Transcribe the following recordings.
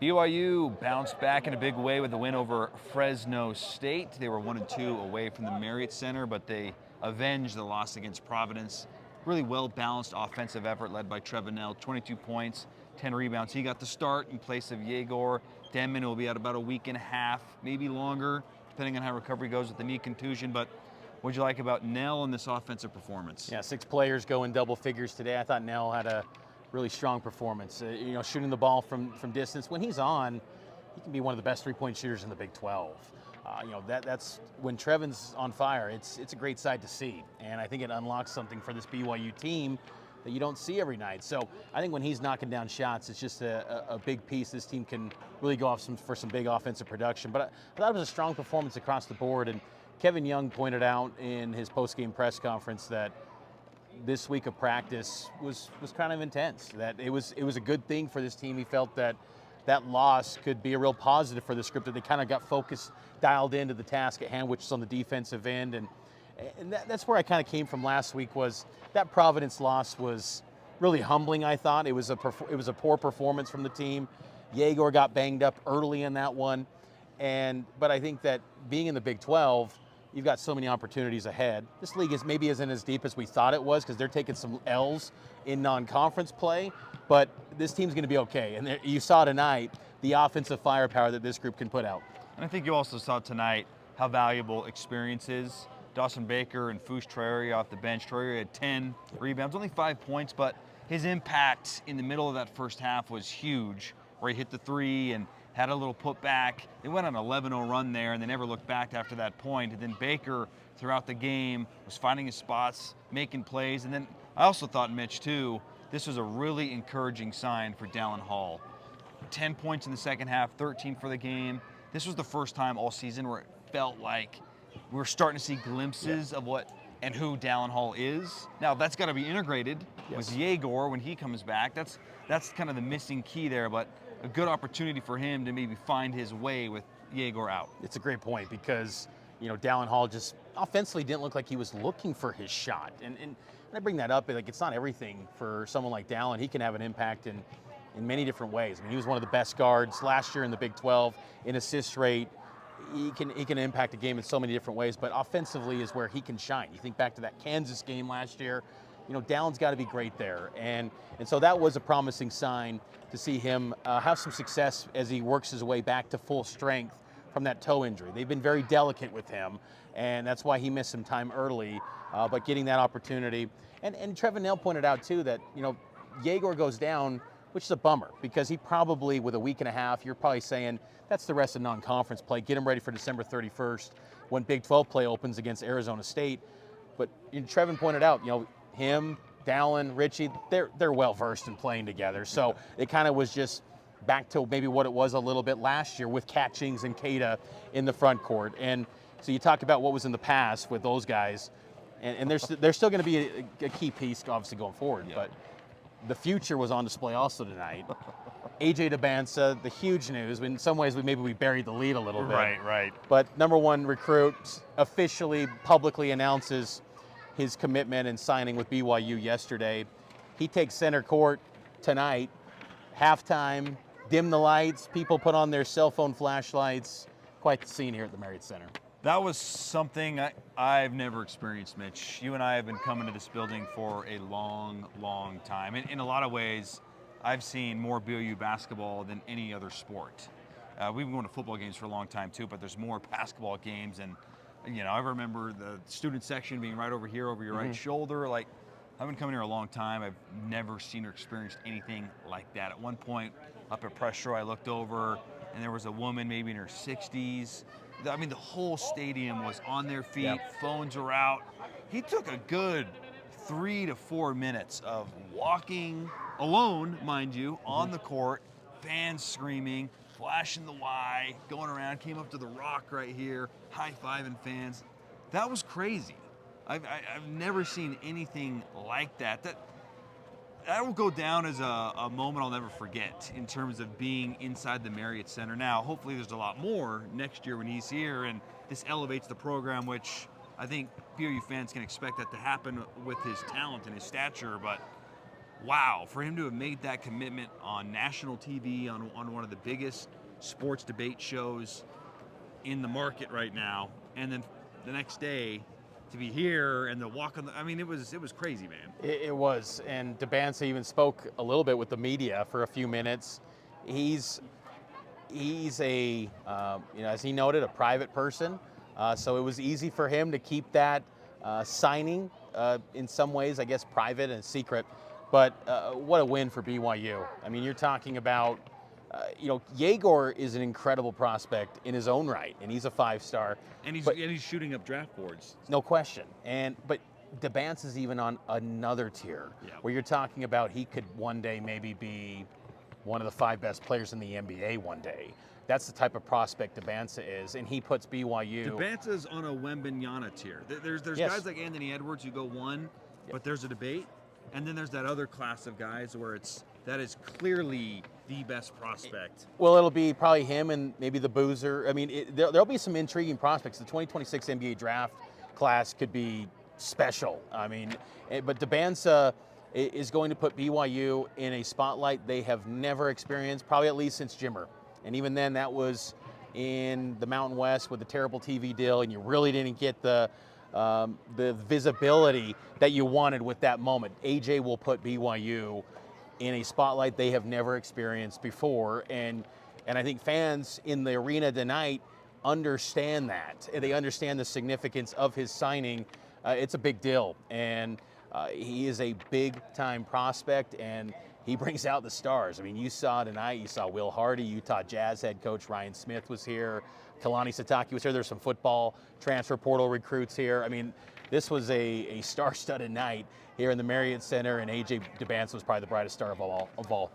BYU bounced back in a big way with a win over Fresno State. They were 1-2 away from the Marriott Center, but they avenged the loss against Providence. Really well-balanced offensive effort led by Trevenell, 22 points, 10 rebounds. He got the start in place of Yegor. Denman will be out about a week and a half, maybe longer, depending on how recovery goes with the knee contusion. But what'd you like about Nell in this offensive performance? Yeah, 6 players go in double figures today. I thought Nell had a really strong performance. Shooting the ball from distance. When he's on, he can be one of the best three-point shooters in the Big 12. That's when Trevin's on fire. It's a great sight to see, and I think it unlocks something for this BYU team that you don't see every night. So I think when he's knocking down shots, it's just a big piece. This team can really go off for some big offensive production. But I thought it was a strong performance across the board. And Kevin Young pointed out in his post-game press conference that this week of practice was kind of intense, that it was a good thing for this team. He felt that loss could be a real positive for this group, that they kind of got focused, dialed into the task at hand, which is on the defensive end. And that's where I kind of came from last week. Was that Providence loss was really humbling. I thought it was a poor performance from the team. Yegor got banged up early in that one, but I think that being in the Big 12, you've got so many opportunities ahead. This league maybe isn't as deep as we thought it was, because they're taking some L's in non-conference play, but this team's going to be okay. And you saw tonight the offensive firepower that this group can put out. And I think you also saw tonight how valuable experience is. Dawson Baker and Fouche Traore off the bench. Traore had 10 rebounds, only 5 points, but his impact in the middle of that first half was huge, where he hit the three and had a little putback. They went on an 11-0 run there, and they never looked back after that point. And then Baker, throughout the game, was finding his spots, making plays. And then I also thought, Mitch, too, this was a really encouraging sign for Dallin Hall. 10 points in the second half, 13 for the game. This was the first time all season where it felt like we were starting to see glimpses of what and who Dallin Hall is. Now, that's got to be integrated with Yegor when he comes back. That's kind of the missing key there, but a good opportunity for him to maybe find his way with Yegor out. It's a great point, because Dallin Hall just offensively didn't look like he was looking for his shot. And I bring that up, like, it's not everything for someone like Dallin. He can have an impact in many different ways. I mean, he was one of the best guards last year in the Big 12 in assist rate. He can impact a game in so many different ways, but offensively is where he can shine. You think back to that Kansas game last year, Dallin's got to be great there. And so that was a promising sign to see him have some success as he works his way back to full strength from that toe injury. They've been very delicate with him, and that's why he missed some time early, but getting that opportunity. And Trevenell pointed out, too, that, Yegor goes down, which is a bummer, because he probably, with a week and a half, you're probably saying that's the rest of non-conference play. Get him ready for December 31st when Big 12 play opens against Arizona State. But Trevin pointed out, him, Dallin, Richie, they're well-versed in playing together. So it kind of was just back to maybe what it was a little bit last year with Catchings and Cada in the front court. And so you talk about what was in the past with those guys, and they're still going to be a key piece, obviously, going forward. Yeah. But the future was on display also tonight. AJ Dybantsa, the huge news. In some ways, we buried the lead a little bit. Right. But #1 recruit officially, publicly announces his commitment and signing with BYU yesterday. He takes center court tonight, halftime, dim the lights, people put on their cell phone flashlights. Quite the scene here at the Marriott Center. That was something I've never experienced, Mitch. You and I have been coming to this building for a long, long time. In a lot of ways, I've seen more BYU basketball than any other sport. We've been going to football games for a long time too, but there's more basketball games. And I remember the student section being right over here, over your right shoulder. Like, I've been coming here a long time. I've never seen or experienced anything like that. At one point, up at Press Row, I looked over, and there was a woman maybe in her 60s. I mean, the whole stadium was on their feet, phones were out. He took a good 3 to 4 minutes of walking alone, mind you, on the court, fans screaming, flashing the Y, going around, came up to the rock right here, high-fiving fans. That was crazy. I've never seen anything like that. That will go down as a moment I'll never forget in terms of being inside the Marriott Center. Now, hopefully there's a lot more next year when he's here, and this elevates the program, which I think BYU fans can expect that to happen with his talent and his stature. But wow, for him to have made that commitment on national TV, on one of the biggest sports debate shows in the market right now, and then the next day to be here and the walk on the, I mean, it was crazy, man. It was, and Dybantsa even spoke a little bit with the media for a few minutes. He's a, as he noted, a private person, so it was easy for him to keep that signing in some ways, I guess, private and secret. But what a win for BYU. I mean, you're talking about, Yegor is an incredible prospect in his own right, and he's a 5-star. And he's shooting up draft boards. No question. But Dybantsa is even on another tier, where you're talking about he could one day maybe be one of the 5 best players in the NBA one day. That's the type of prospect Dybantsa is, and he puts BYU. Dybantsa's on a Wembanyama tier. There's Yes. guys like Anthony Edwards who go 1, but there's a debate. And then there's that other class of guys where that is clearly the best prospect. Well, it'll be probably him and maybe the Boozer. I mean, there'll be some intriguing prospects. The 2026 NBA draft class could be special. I mean, but Dybantsa is going to put BYU in a spotlight they have never experienced, probably at least since Jimmer. And even then, that was in the Mountain West with the terrible TV deal, and you really didn't get the visibility that you wanted with that moment. AJ will put BYU in a spotlight they have never experienced before, and I think fans in the arena tonight understand that. They understand the significance of his signing. It's a big deal, and he is a big-time prospect, and he brings out the stars. I mean, you saw tonight, you saw Will Hardy, Utah Jazz head coach Ryan Smith was here, Kalani Sitake was here. There's some football transfer portal recruits here. I mean, this was a star-studded night here in the Marriott Center, and AJ Dybantsa was probably the brightest star of all.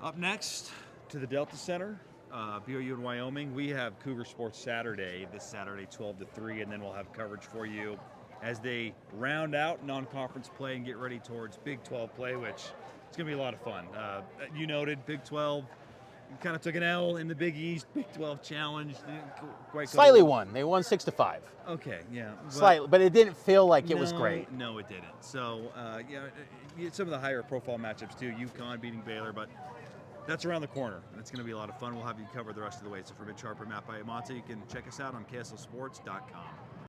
Up next to the Delta Center, BYU in Wyoming, we have Cougar Sports Saturday, this Saturday 12 to 3, and then we'll have coverage for you as they round out non-conference play and get ready towards Big 12 play, which is going to be a lot of fun. You noted Big 12 kind of took an L in the Big East Big 12 Challenge. Slightly won. They won 6-5. Okay, yeah. Slightly, but it didn't feel like it was great. No, it didn't. So, some of the higher profile matchups too. UConn beating Baylor, but that's around the corner, and it's going to be a lot of fun. We'll have you cover the rest of the way. So for Mitch, Harper, Matt Baiamonte, you can check us out on KSLSports.com.